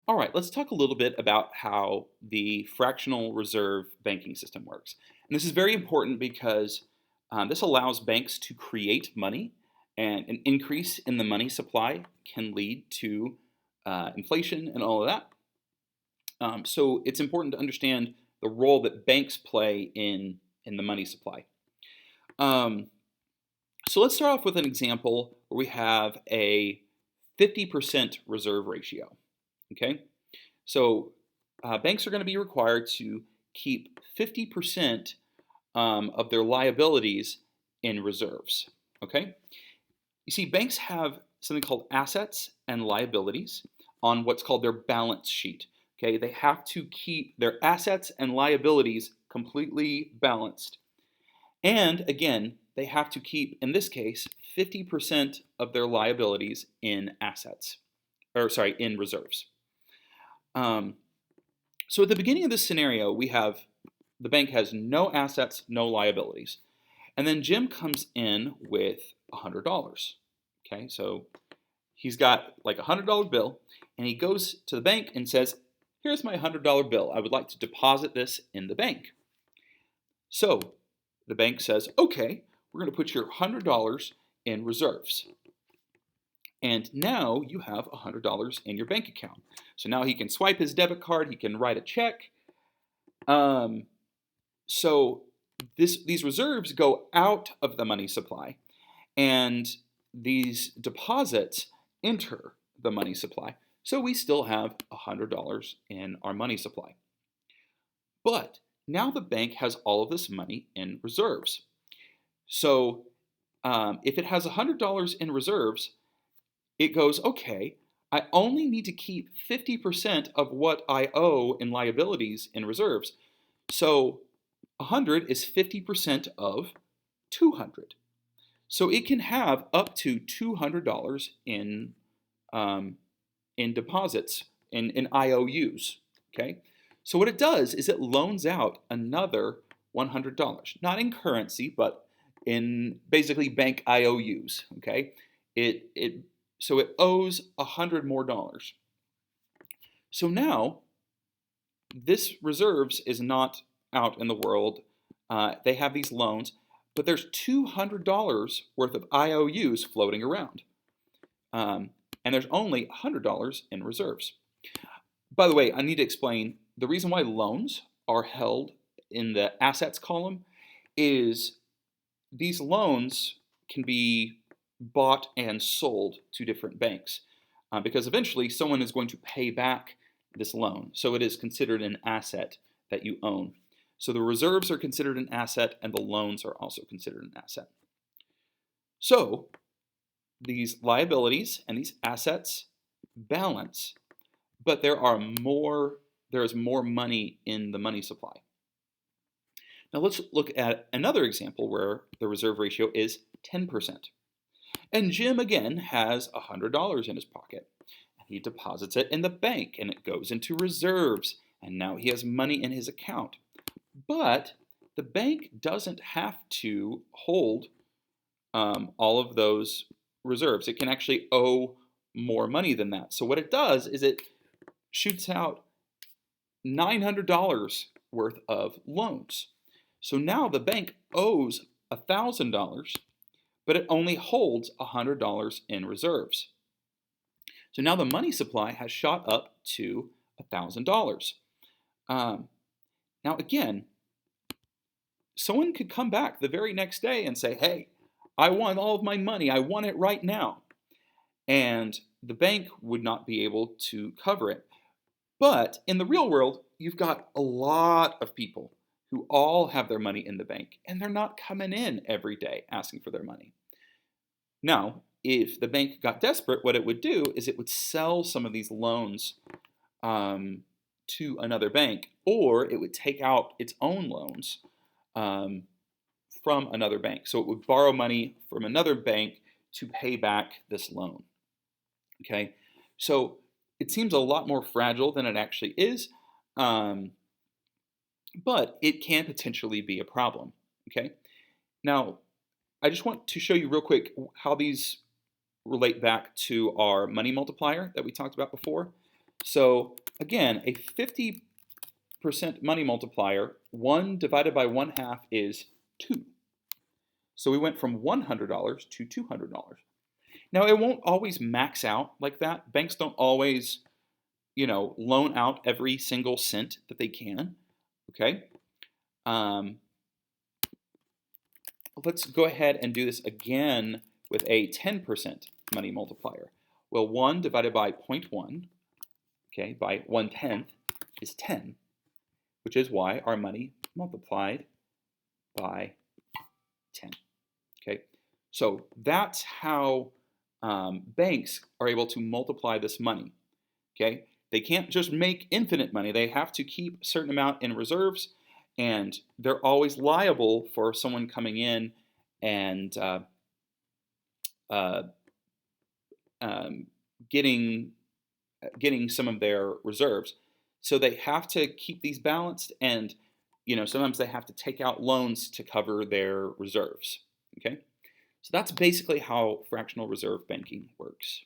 All right, let's talk a little bit about how the fractional reserve banking system works. And this is very important because this allows banks to create money, and an increase in the money supply can lead to inflation and all of that. So it's important to understand the role that banks play in the money supply. Um, so let's start off with an example where we have a 50% reserve ratio. Okay. So banks are going to be required to keep 50% of their liabilities in reserves. Okay? You see, banks have something called assets and liabilities on what's called their balance sheet. Okay? They have to keep their assets and liabilities completely balanced. And again, they have to keep, in this case, 50% of their liabilities in assets, or sorry, in reserves. Um, So at the beginning of this scenario, we have the bank has no assets, no liabilities. And then Jim comes in with $100. Okay, so he's got like a $100 bill, and he goes to the bank and says, "Here's my $100 bill. I would like to deposit this in the bank." So the bank says, "Okay, we're going to put your $100 in reserves." And now you have $100 in your bank account. So now he can swipe his debit card, he can write a check. Um, so these reserves go out of the money supply, and these deposits enter the money supply. So we still have $100 in our money supply. But now the bank has all of this money in reserves. So if it has $100 in reserves, it goes, okay, I only need to keep 50% of what I owe in liabilities in reserves. So 100 is 50% of 200. So it can have up to $200 in deposits, in IOUs. Okay? So what it does is it loans out another $100, not in currency, but in basically bank IOUs. Okay? So it owes $100 more dollars. So now this reserves is not out in the world. They have these loans, but there's $200 worth of IOUs floating around. And there's only $100 in reserves. By the way, I need to explain the reason why loans are held in the assets column is these loans can be bought and sold to different banks because eventually someone is going to pay back this loan. So it is considered an asset that you own. So the reserves are considered an asset and the loans are also considered an asset. So these liabilities and these assets balance, but there is more money in the money supply. Now let's look at another example where the reserve ratio is 10%. And Jim again has $100 in his pocket. And he deposits it in the bank and it goes into reserves. And now he has money in his account. But the bank doesn't have to hold all of those reserves. It can actually owe more money than that. So what it does is it shoots out $900 worth of loans. So now the bank owes $1,000, but it only holds $100 in reserves. So now the money supply has shot up to $1,000. Now again, someone could come back the very next day and say, "Hey, I want all of my money. I want it right now." And the bank would not be able to cover it. But in the real world, you've got a lot of people who all have their money in the bank, and they're not coming in every day asking for their money. Now, if the bank got desperate, what it would do is it would sell some of these loans to another bank, or it would take out its own loans from another bank. So it would borrow money from another bank to pay back this loan. Okay, so it seems a lot more fragile than it actually is, but it can potentially be a problem. Okay, now I just want to show you real quick how these relate back to our money multiplier that we talked about before. So again, a 50% money multiplier, 1 divided by 1/2 is 2. So we went from $100 to $200. Now, it won't always max out like that. Banks don't always, loan out every single cent that they can. Okay. Um, let's go ahead and do this again with a 10% money multiplier. Well, 1 divided by 0.1, okay, by 1/10 is 10, which is why our money multiplied by 10. Okay, so that's how banks are able to multiply this money. Okay, they can't just make infinite money. They have to keep a certain amount in reserves, and they're always liable for someone coming in and uh, um, getting some of their reserves. So they have to keep these balanced, and sometimes they have to take out loans to cover their reserves. Okay, so that's basically how fractional reserve banking works.